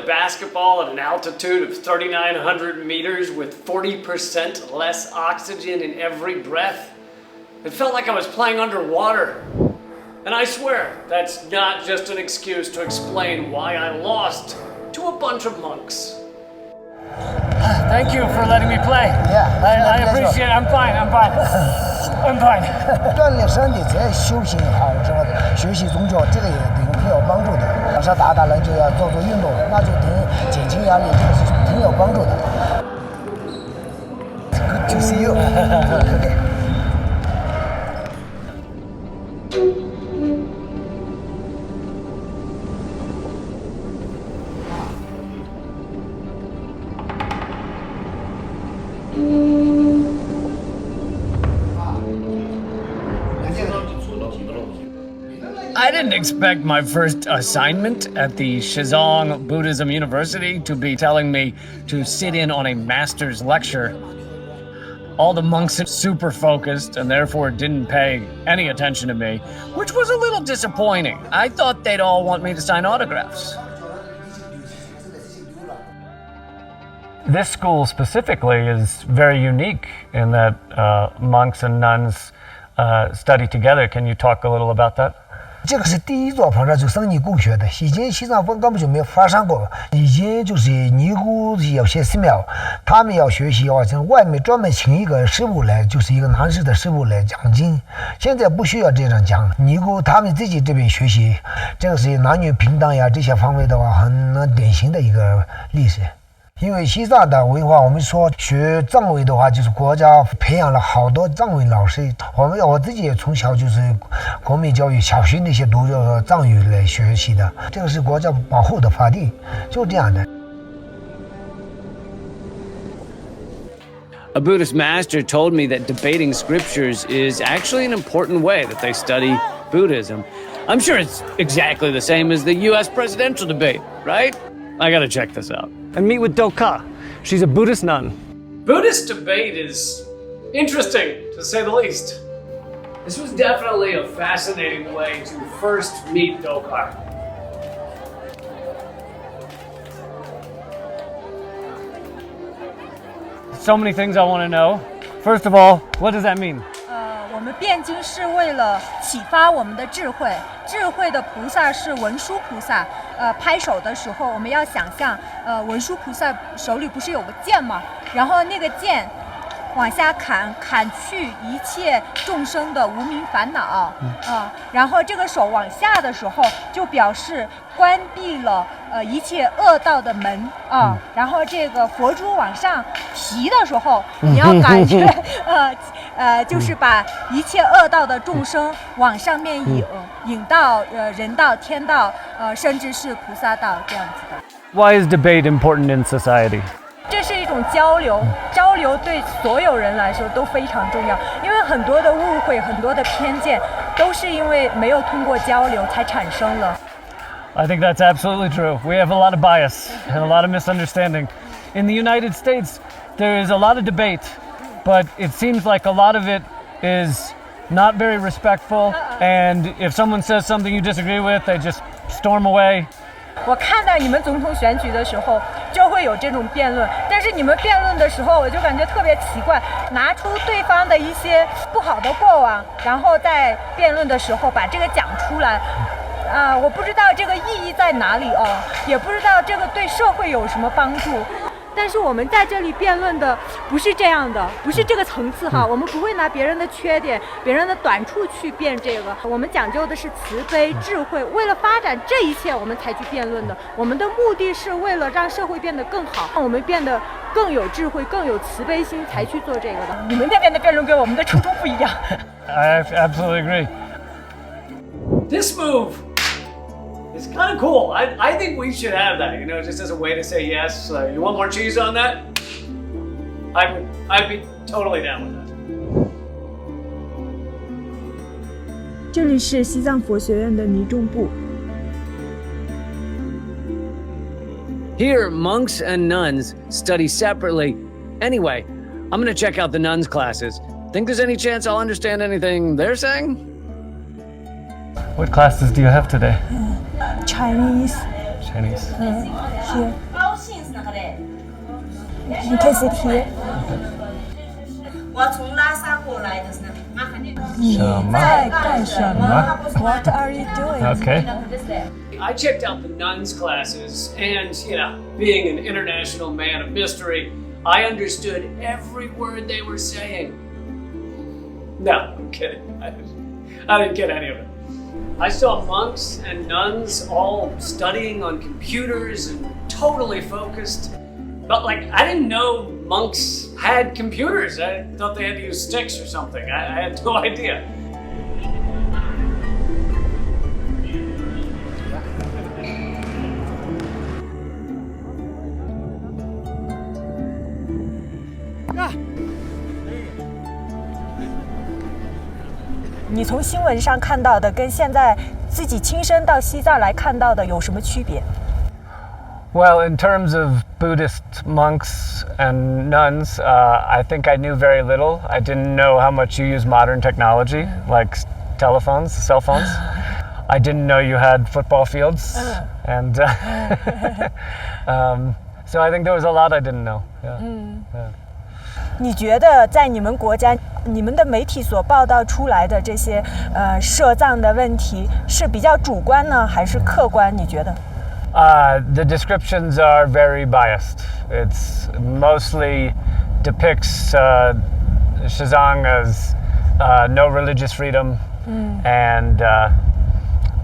basketball at an altitude of 3,900 meters with 40% less oxygen in every breath. It felt like I was playing underwater. And I swear, that's not just an excuse to explain why I lost to a bunch of monks. Thank you for letting me play. Yeah, I appreciate it. I'm fine. I'm fine. 锻炼身体再修行好之后，学习宗教这个也挺有帮助的。晚上打篮球呀，做运动，那就挺减轻压力，这个是挺有帮助的。Good to see you. Okay. I didn't expect my first assignment at the Xizang Buddhism University to be telling me to sit in on a master's lecture. All the monks are super focused and therefore didn't pay any attention to me, which was a little disappointing. I thought they'd all want me to sign autographs. This school specifically is very unique in that monks and nuns study together. Can you talk a little about that? 这个是第一座旁就僧尼共学的，以前西藏根本就没有发生过。以前就是尼姑有些寺庙，他们要学习从外面专门请一个师傅来，就是一个男士的师傅来讲经。现在不需要这样讲，尼姑他们自己这边学习，这个是男女平等呀这些方面的话，很典型的一个历史。因为西藏的文化，我们说学藏文的话，就是国家培养了好多藏文老师。我自己也从小就是国民教育，小学那些读藏语来学习的，这个是国家保护的法律，就这样的。A Buddhist master told me that debating scriptures is actually an important way that they study Buddhism. I'm sure it's exactly the same as the US presidential debate, right? I gotta check this out. And meet with Doka. She's a Buddhist nun. Buddhist debate is interesting, to say the least. This was definitely a fascinating way to first meet Dokar. So many things I want to know. First of all, what does that mean? 我们辩经是为了启发我们的智慧，智慧的菩萨是文殊菩萨。拍手的时候，我们要想象，文殊菩萨手里不是有个剑吗？然后那个剑往下砍去一切众生的无明烦恼，然后这个手往下的时候，就表示关闭了一切恶道的门啊。然后这个佛珠往上提的时候，你要感觉就是把一切恶道的众生往上面引到人道、天道，甚至是菩萨道这样子的。Why is debate important in society? 这是一种交流，交流对所有人来说都非常重要，因为很多的误会、很多的偏见，都是因为没有通过交流才产生了。I think that's absolutely true. We have a lot of bias and a lot of misunderstanding. In the United States, there is a lot of debate, but it seems like a lot of it is not very respectful, and if someone says something you disagree with, they just storm away. 我看到你们总统选举的时候就会有这种辩论，但是你们辩论的时候我就感觉特别奇怪，拿出对方的一些不好的过往，然后在辩论的时候把这个讲出来。我不知道这个意义在哪里哦，也不知道这个对社会有什么帮助。但是我们在这里辩论的不是这样的，不是这个层次哈，我们不会拿别人的缺点、别人的短处去辩这个，我们讲究的是慈悲、智慧，为了发展这一切我们才去辩论的。我们的目的是为了让社会变得更好，让我们变得更有智慧、更有慈悲心才去做这个的。你们那边的辩论跟我们的初衷不一样。I absolutely agree. This move is kind of cool. I think we should have that, just as a way to say yes. You want more cheese on that? I'd be totally down with that. 这里是西藏佛学院的尼众部。Here, monks and nuns study separately. Anyway, I'm gonna check out the nuns' classes. Think there's any chance I'll understand anything they're saying? What classes do you have today? Chinese. pennies. Here. You can sit here. 我从拉萨过来的是呢，你在干什么 What are you doing? Okay. I checked out the nuns classes, and being an international man of mystery, I understood every word they were saying. No, I'm kidding. I didn't get any of it. I saw monks and nuns all studying on computers and totally focused. But I didn't know monks had computers. I thought they had to use sticks or something. I had no idea. Ah. 你从新闻上看到的，跟现在自己亲身到西藏来看到的有什么区别？ Well, in terms of Buddhist monks and nuns, I think I knew very little. I didn't know how much you use modern technology, like telephones, cell phones. I didn't know you had football fields. And so I think there was a lot I didn't know. Yeah. 你觉得在你们国家，你们的媒体所报道出来的这些摄藏的问题是比较主观呢，还是客观？你觉得？ The descriptions are very biased. It's mostly depicts Xizang as no religious freedom and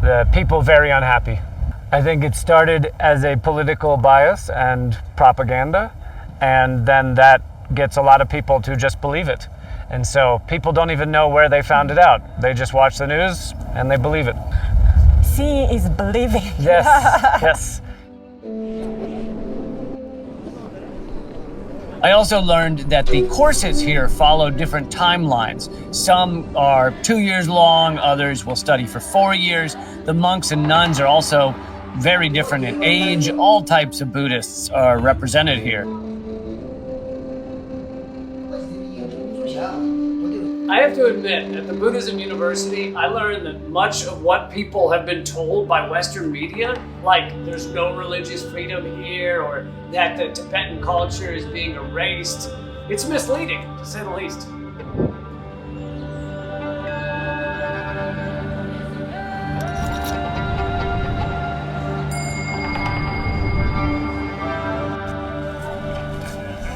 the people very unhappy. I think it started as a political bias and propaganda, and then that gets a lot of people to just believe it. And so people don't even know where they found it out. They just watch the news and they believe it. Seeing is believing. Yes, yes. I also learned that the courses here follow different timelines. Some are 2 years long, others will study for 4 years. The monks and nuns are also very different in age. All types of Buddhists are represented here. I have to admit, at the Buddhism University, I learned that much of what people have been told by Western media, like there's no religious freedom here or that the Tibetan culture is being erased, it's misleading, to say the least.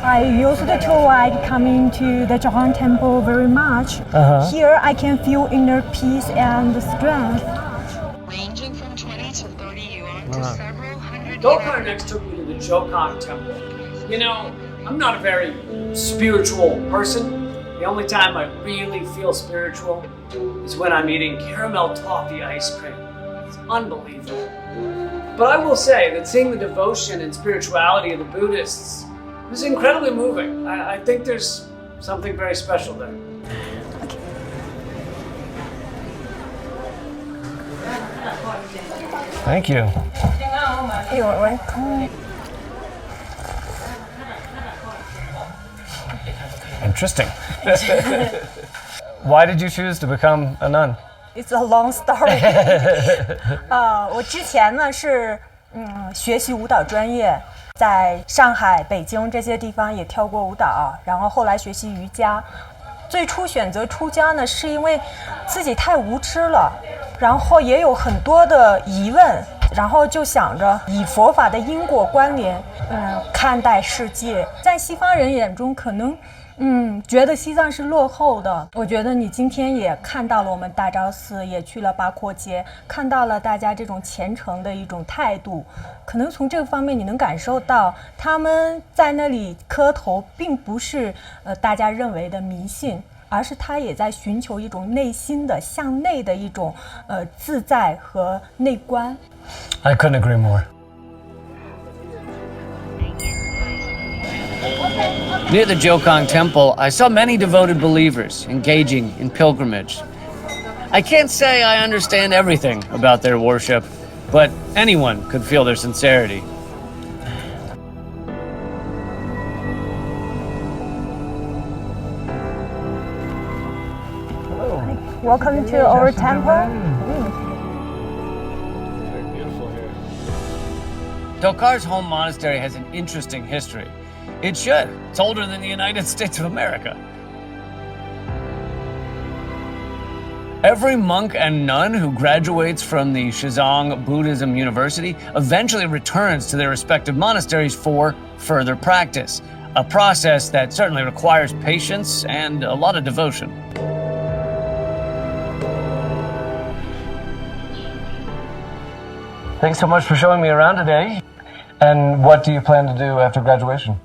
I used to like coming to the Xizang Temple very much. Here I can feel inner peace and strength. Ranging from 20 to 30 yuan to several hundred Gokar next took me to the Xizang Temple. You know, I'm not a very spiritual person. The only time I really feel spiritual is when I'm eating caramel toffee ice cream. It's unbelievable. But I will say that seeing the devotion and spirituality of the Buddhists was incredibly moving. I think there's something very special there. Thank you. You're welcome. Interesting. Why did you choose to become a nun? It's a long story. 我之前呢是学习舞蹈专业，在上海、北京这些地方也跳过舞蹈，然后后来学习瑜伽。最初选择出家呢，是因为自己太无知了，然后也有很多的疑问，然后就想着以佛法的因果关联，看待世界。在西方人眼中，可能觉得西藏是落后的。我觉得你今天也看到了我们大昭寺，也去了八廓街，看到了大家这种虔诚的一种态度。可能从这个方面你能感受到，他们在那里磕头，并不是大家认为的迷信，而是他也在寻求一种内心的向内的一种自在和内观。I couldn't agree more. Near the Xizang Temple, I saw many devoted believers engaging in pilgrimage. I can't say I understand everything about their worship, but anyone could feel their sincerity. Welcome to our temple. Very beautiful here. Tokar's home monastery has an interesting history. It should. It's older than the United States of America. Every monk and nun who graduates from the Xizang Buddhism University eventually returns to their respective monasteries for further practice, a process that certainly requires patience and a lot of devotion. Thanks so much for showing me around today. And what do you plan to do after graduation?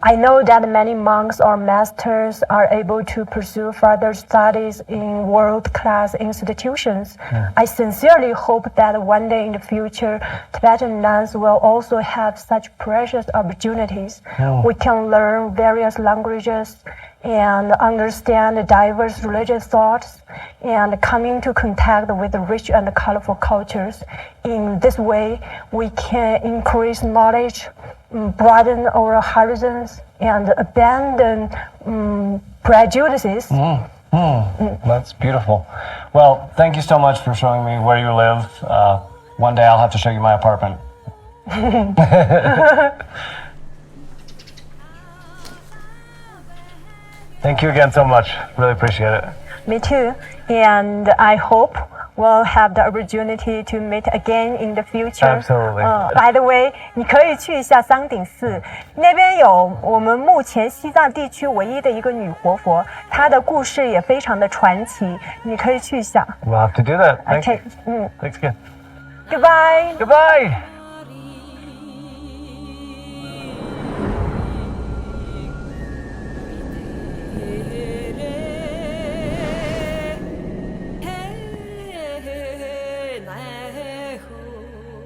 I know that many monks or masters are able to pursue further studies in world-class institutions. I sincerely hope that one day in the future, Tibetan nuns will also have such precious opportunities. We can learn various languages and understand diverse religious thoughts and come into contact with rich and colorful cultures. In this way, we can increase knowledge, broaden our horizons, and abandon prejudices. That's beautiful. Well, thank you so much for showing me where you live. One day I'll have to show you my apartment. Thank you again so much. Really appreciate it. Me too. And I hope we'll have the opportunity to meet again in the future. Absolutely. By the way, 你可以去一下桑顶寺，那边有我们目前西藏地区唯一的一个女活佛，她的故事也非常的传奇，你可以去一下。We'll have to do that. Thank Okay. you. Thanks again. Goodbye. Goodbye.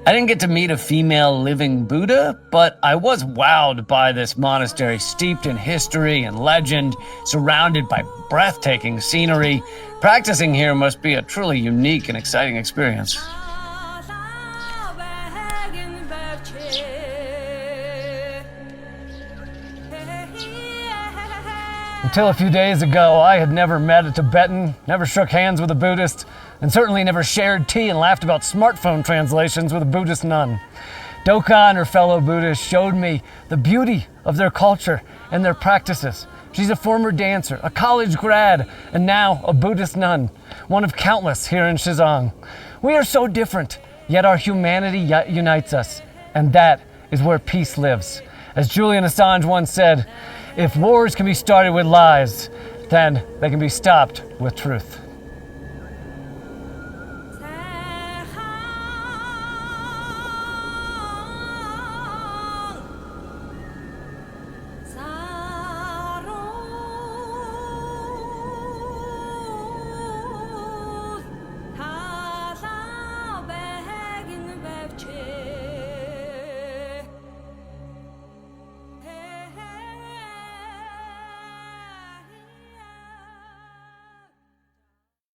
I didn't get to meet a female living Buddha, but I was wowed by this monastery steeped in history and legend, surrounded by breathtaking scenery. Practicing here must be a truly unique and exciting experience. Until a few days ago, I had never met a Tibetan, never shook hands with a Buddhist, and certainly never shared tea and laughed about smartphone translations with a Buddhist nun. Doka and her fellow Buddhists showed me the beauty of their culture and their practices. She's a former dancer, a college grad, and now a Buddhist nun, one of countless here in Xizang. We are so different, yet our humanity unites us, and that is where peace lives. As Julian Assange once said, if wars can be started with lies, then they can be stopped with truth.